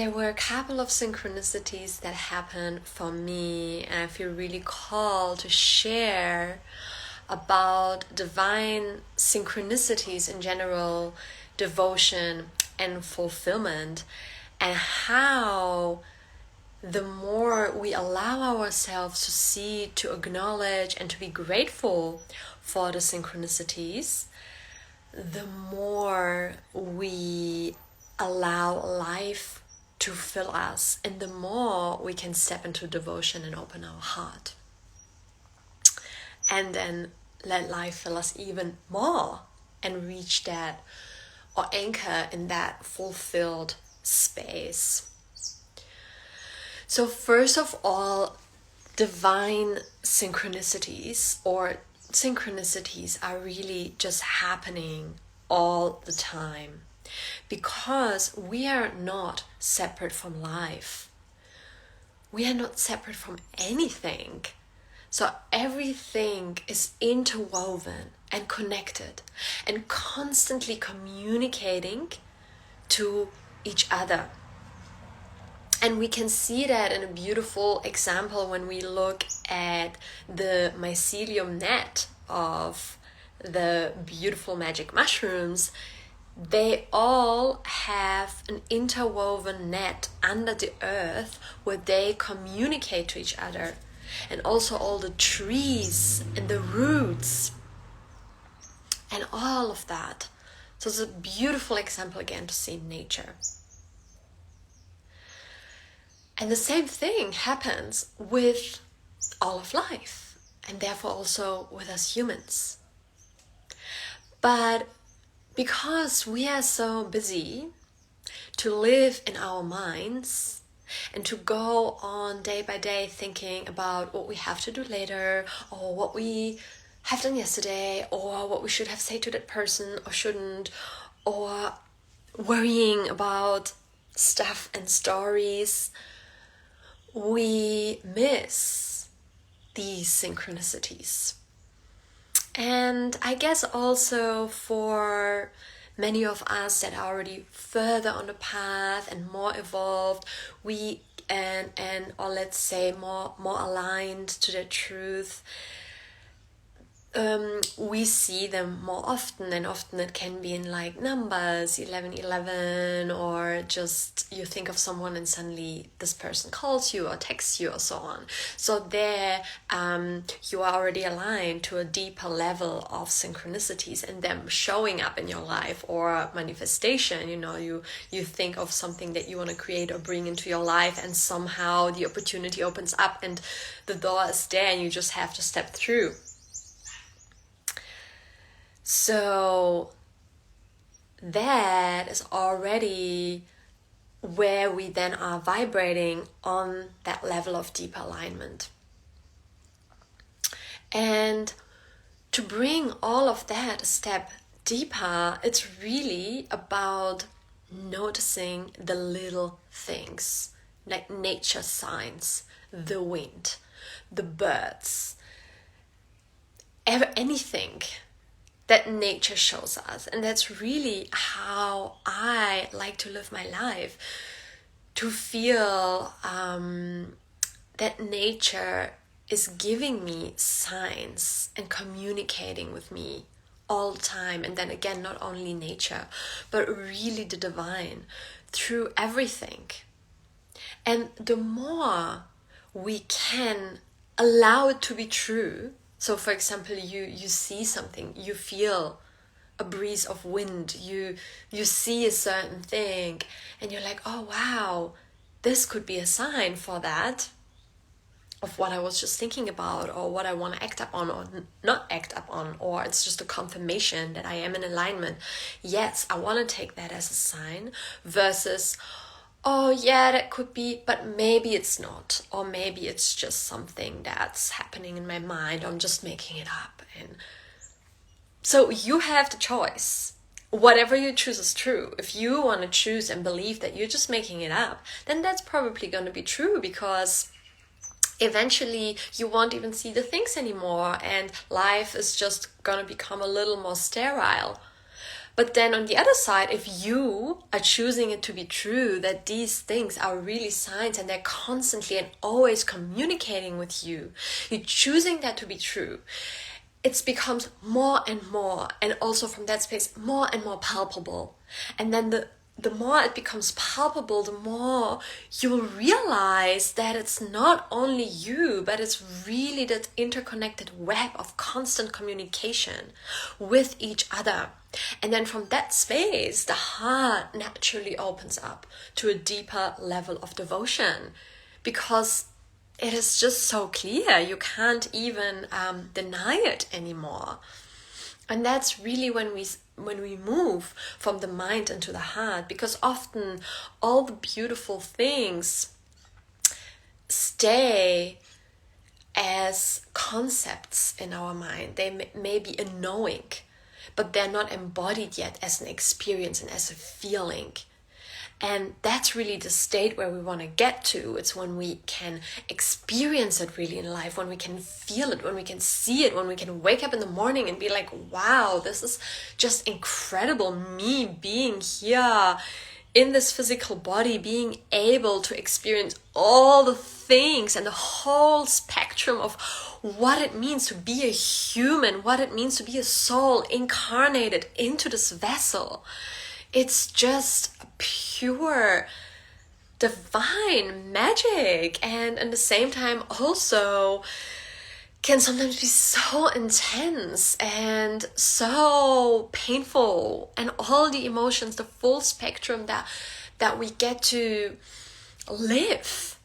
there were a couple of synchronicities that happened for me, and I feel really called to share about divine synchronicities in general, devotion and fulfillment, and how the more we allow ourselves to see, to acknowledge, and to be grateful for the synchronicities, the more we allow life to fill us, and the more we can step into devotion and open our heart. And then let life fill us even more and reach that, or anchor in that fulfilled space. So first of all, divine synchronicities or synchronicities are really just happening all the time, because we are not separate from life. We are not separate from anything. So everything is interwoven and connected and constantly communicating to each other. And we can see that in a beautiful example when we look at the mycelium net of the beautiful magic mushrooms. They all have an interwoven net under the earth where they communicate to each other. And also all the trees and the roots and all of that. So it's a beautiful example again to see in nature. And the same thing happens with all of life, and therefore also with us humans. But because we are so busy to live in our minds and to go on day by day thinking about what we have to do later, or what we have done yesterday, or what we should have said to that person or shouldn't, or worrying about stuff and stories, we miss these synchronicities. And I guess also for many of us that are already further on the path and more evolved, we or let's say more aligned to the truth, we see them more often, and often it can be in like numbers 1111, or just you think of someone and suddenly this person calls you or texts you or so on. So there you are already aligned to a deeper level of synchronicities and them showing up in your life, or manifestation. You think of something that you want to create or bring into your life, and somehow the opportunity opens up and the door is there and you just have to step through. So that is already where we then are vibrating on that level of deep alignment. And to bring all of that a step deeper, it's really about noticing the little things, like nature signs, the wind, the birds, anything that nature shows us. And that's really how I like to live my life, to feel that nature is giving me signs and communicating with me all the time. And then again, not only nature, but really the divine through everything. And the more we can allow it to be true. So for example, you see something, you feel a breeze of wind, you see a certain thing, and you're like, oh wow, this could be a sign for that, of what I was just thinking about, or what I want to act up on or not act up on, or it's just a confirmation that I am in alignment. Yes, I want to take that as a sign, versus, oh yeah, that could be, but maybe it's not, or maybe it's just something that's happening in my mind, or I'm just making it up. And so you have the choice. Whatever you choose is true. If you want to choose and believe that you're just making it up, then that's probably going to be true, because eventually you won't even see the things anymore, and life is just going to become a little more sterile. But then on the other side, if you are choosing it to be true, that these things are really signs and they're constantly and always communicating with you, you're choosing that to be true, it becomes more and more, and also from that space, more and more palpable. And then the more it becomes palpable, the more you'll realize that it's not only you, but it's really that interconnected web of constant communication with each other. And then from that space, the heart naturally opens up to a deeper level of devotion, because it is just so clear. You can't even deny it anymore. And that's really when we move from the mind into the heart, because often all the beautiful things stay as concepts in our mind. They may be a knowing, but they're not embodied yet as an experience and as a feeling. And that's really the state where we want to get to. It's when we can experience it really in life, when we can feel it, when we can see it, when we can wake up in the morning and be like, wow, this is just incredible. Me being here in this physical body, being able to experience all the things and the whole spectrum of what it means to be a human, what it means to be a soul incarnated into this vessel. It's just pure divine magic, and at the same time also can sometimes be so intense and so painful, and all the emotions, the full spectrum that we get to live.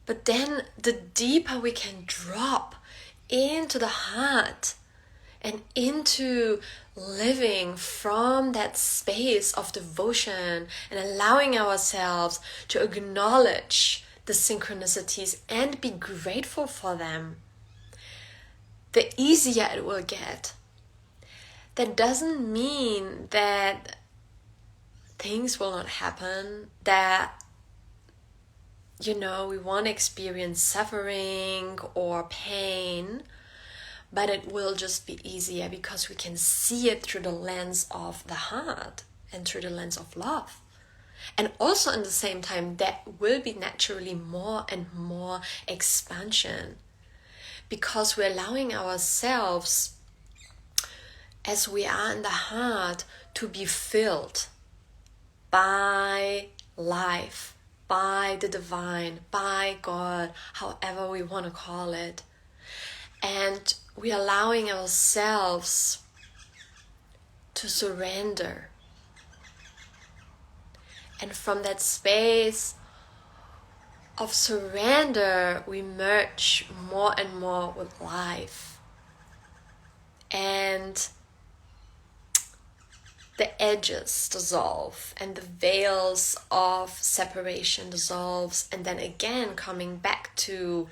But then the deeper we can drop into the heart and into living from that space of devotion and allowing ourselves to acknowledge the synchronicities and be grateful for them, the easier it will get. That doesn't mean that things will not happen, that we won't experience suffering or pain, but it will just be easier because we can see it through the lens of the heart and through the lens of love. And also at the same time, there will be naturally more and more expansion, because we're allowing ourselves, as we are in the heart, to be filled by life, by the divine, by God, however we want to call it. And we're allowing ourselves to surrender. And from that space of surrender, we merge more and more with life. And the edges dissolve and the veils of separation dissolves. And then again, coming back to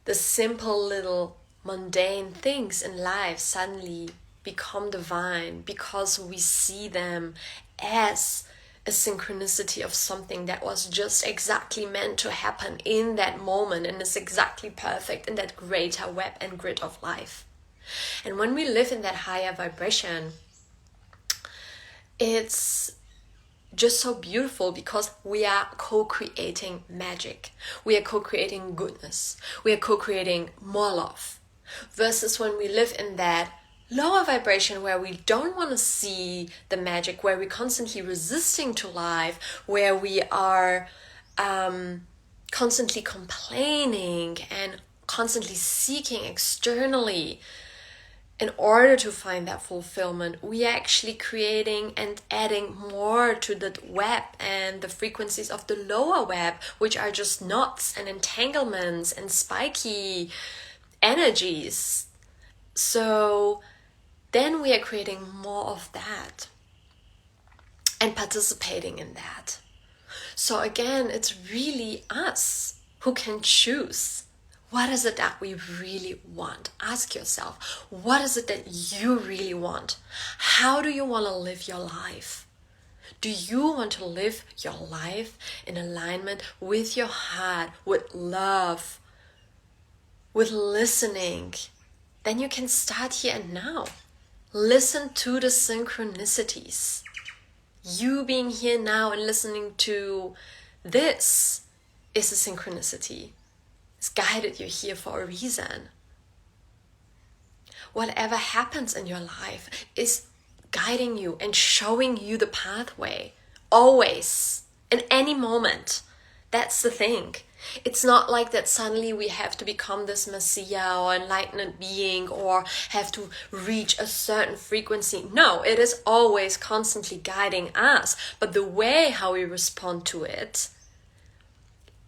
the simple little mundane things in life suddenly become divine, because we see them as a synchronicity of something that was just exactly meant to happen in that moment and is exactly perfect in that greater web and grid of life. And when we live in that higher vibration, it's just so beautiful, because we are co-creating magic. We are co-creating goodness. We are co-creating more love. Versus when we live in that lower vibration where we don't want to see the magic, where we're constantly resisting to life, where we are constantly complaining and constantly seeking externally in order to find that fulfillment, we are actually creating and adding more to the web and the frequencies of the lower web, which are just knots and entanglements and spiky energies. So then we are creating more of that and participating in that. So again, it's really us who can choose. What is it that we really want? Ask yourself, what is it that you really want? How do you want to live your life? Do you want to live your life in alignment with your heart, with love, with listening? Then you can start here and now. Listen to the synchronicities. You being here now and listening to this is a synchronicity. It's guided you here for a reason. Whatever happens in your life is guiding you and showing you the pathway. Always. In any moment. That's the thing. It's not like that suddenly we have to become this messiah or enlightened being or have to reach a certain frequency. No, it is always constantly guiding us. But the way how we respond to it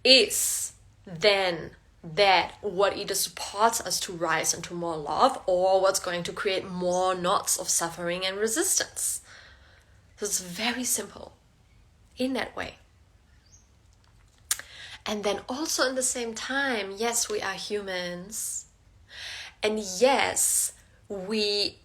is then that what either supports us to rise into more love or what's going to create more knots of suffering and resistance. So it's very simple in that way. And then also in the same time, yes, we are humans. And yes, we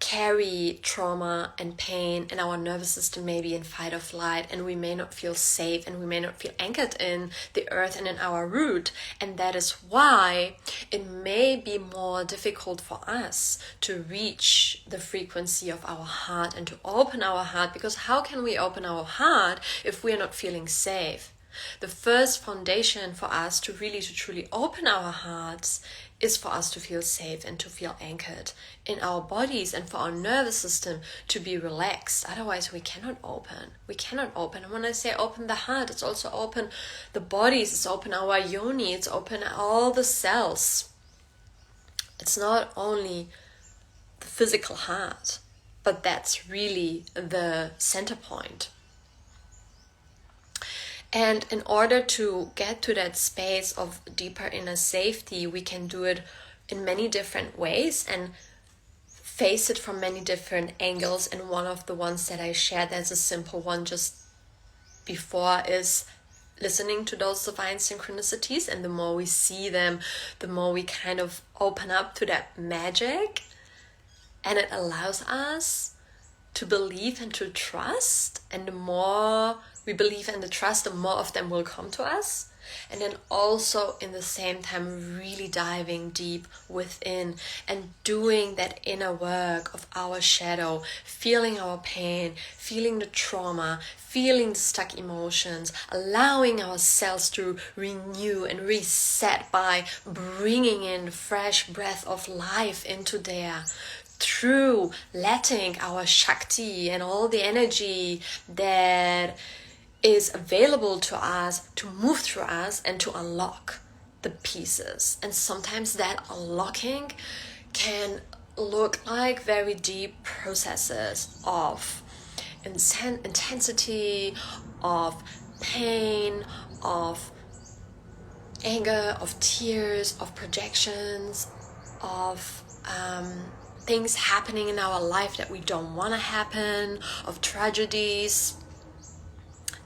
carry trauma and pain, and our nervous system may be in fight or flight, and we may not feel safe, and we may not feel anchored in the earth and in our root. And that is why it may be more difficult for us to reach the frequency of our heart and to open our heart, because how can we open our heart if we are not feeling safe? The first foundation for us to truly open our hearts is for us to feel safe and to feel anchored in our bodies, and for our nervous system to be relaxed. Otherwise we cannot open. And when I say open the heart, it's also open the bodies, it's open our yoni, it's open all the cells. It's not only the physical heart, but that's really the center point. And in order to get to that space of deeper inner safety, we can do it in many different ways and face it from many different angles. And one of the ones that I shared as a simple one just before is listening to those divine synchronicities. And the more we see them, the more we kind of open up to that magic. And it allows us to believe and to trust. And the more we believe and the trust, the more of them will come to us. And then also in the same time really diving deep within and doing that inner work of our shadow, feeling our pain, feeling the trauma, feeling the stuck emotions, allowing ourselves to renew and reset by bringing in fresh breath of life into there, through letting our Shakti and all the energy that is available to us to move through us and to unlock the pieces. And sometimes that unlocking can look like very deep processes of intensity, of pain, of anger, of tears, of projections, of things happening in our life that we don't want to happen, of tragedies.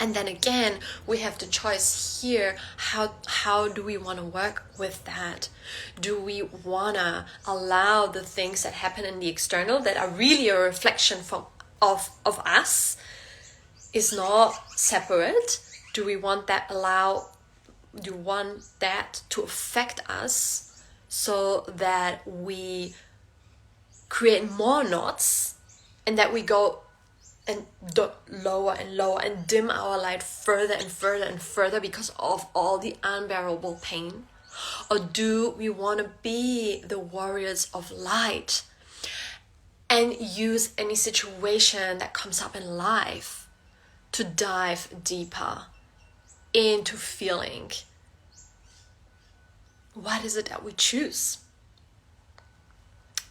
And then again, we have the choice here. How do we want to work with that? Do we want to allow the things that happen in the external that are really a reflection of us is not separate? Do we want that to affect us so that we create more knots and that we go and lower and lower and dim our light further and further and further because of all the unbearable pain? Or do we want to be the warriors of light and use any situation that comes up in life to dive deeper into feeling? What is it that we choose?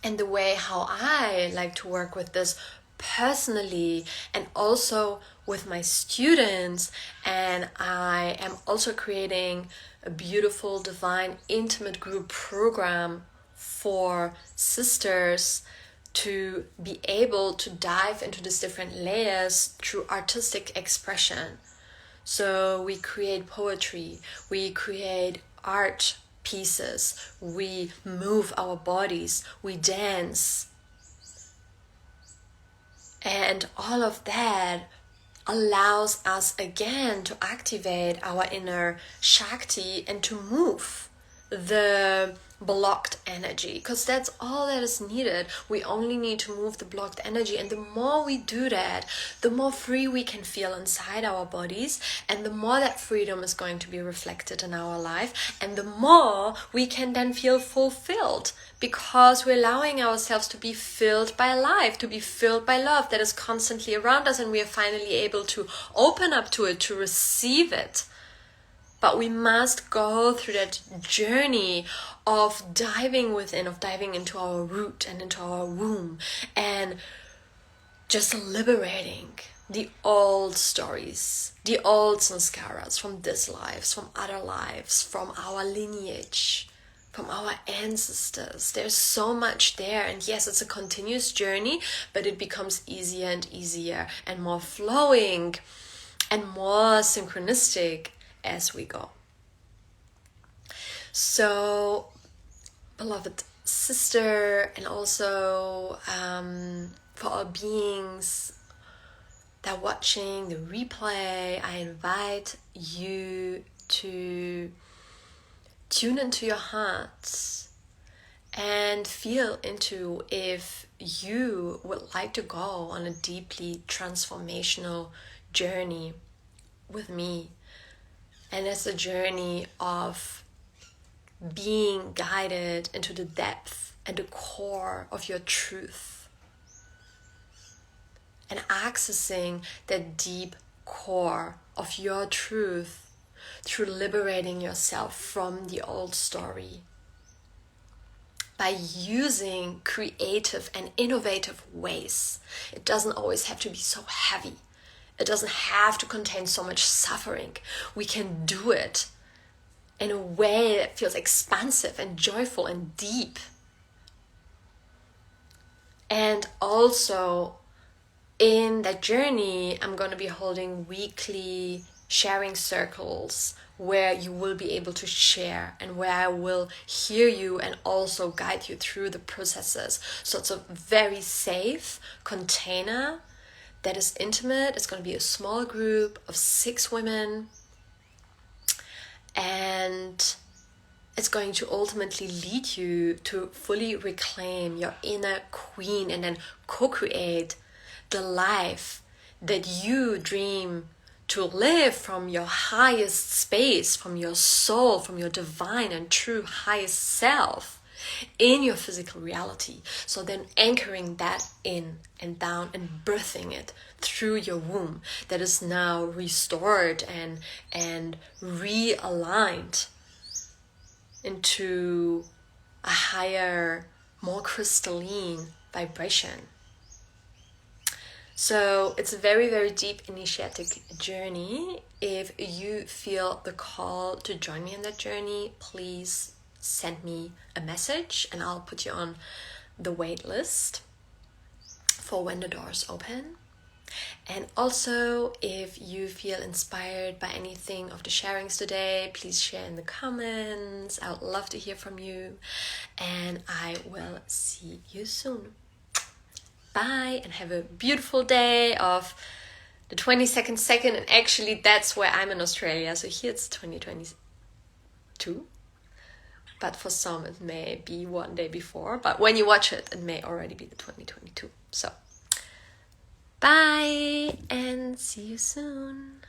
And the way how I like to work with this personally and also with my students, and I am also creating a beautiful divine intimate group program for sisters to be able to dive into these different layers through artistic expression. So we create poetry, we create art pieces, we move our bodies, we dance. And all of that allows us again to activate our inner Shakti and to move the blocked energy, because that's all that is needed. We only need to move the blocked energy, and the more we do that, the more free we can feel inside our bodies, and the more that freedom is going to be reflected in our life, and the more we can then feel fulfilled, because we're allowing ourselves to be filled by life, to be filled by love that is constantly around us, and we are finally able to open up to it, to receive it. But we must go through that journey of diving within, of diving into our root and into our womb, and just liberating the old stories, the old sanskaras from this lives, from other lives, from our lineage, from our ancestors. There's so much there, and yes, it's a continuous journey, but it becomes easier and easier and more flowing and more synchronistic as we go. So, beloved sister, and also for all beings that are watching the replay, I invite you to tune into your heart and feel into if you would like to go on a deeply transformational journey with me. And it's a journey of being guided into the depth and the core of your truth, and accessing that deep core of your truth through liberating yourself from the old story by using creative and innovative ways. It doesn't always have to be so heavy. It doesn't have to contain so much suffering. We can do it in a way that feels expansive and joyful and deep. And also in that journey, I'm going to be holding weekly sharing circles where you will be able to share, and where I will hear you and also guide you through the processes. So it's a very safe container that is intimate. It's going to be a small group of 6 women, and it's going to ultimately lead you to fully reclaim your inner queen and then co-create the life that you dream to live from your highest space, from your soul, from your divine and true highest self in your physical reality. So then anchoring that in and down and birthing it through your womb that is now restored and realigned into a higher, more crystalline vibration. So it's a very, very deep initiatic journey. If you feel the call to join me in that journey, please send me a message and I'll put you on the wait list for when the doors open. And also, if you feel inspired by anything of the sharings today, please share in the comments. I would love to hear from you, and I will see you soon. Bye, and have a beautiful day of the 22nd second, and actually that's where I'm in Australia, so here it's 2022. But for some it may be one day before, but when you watch it, it may already be the 2022. So, bye and see you soon.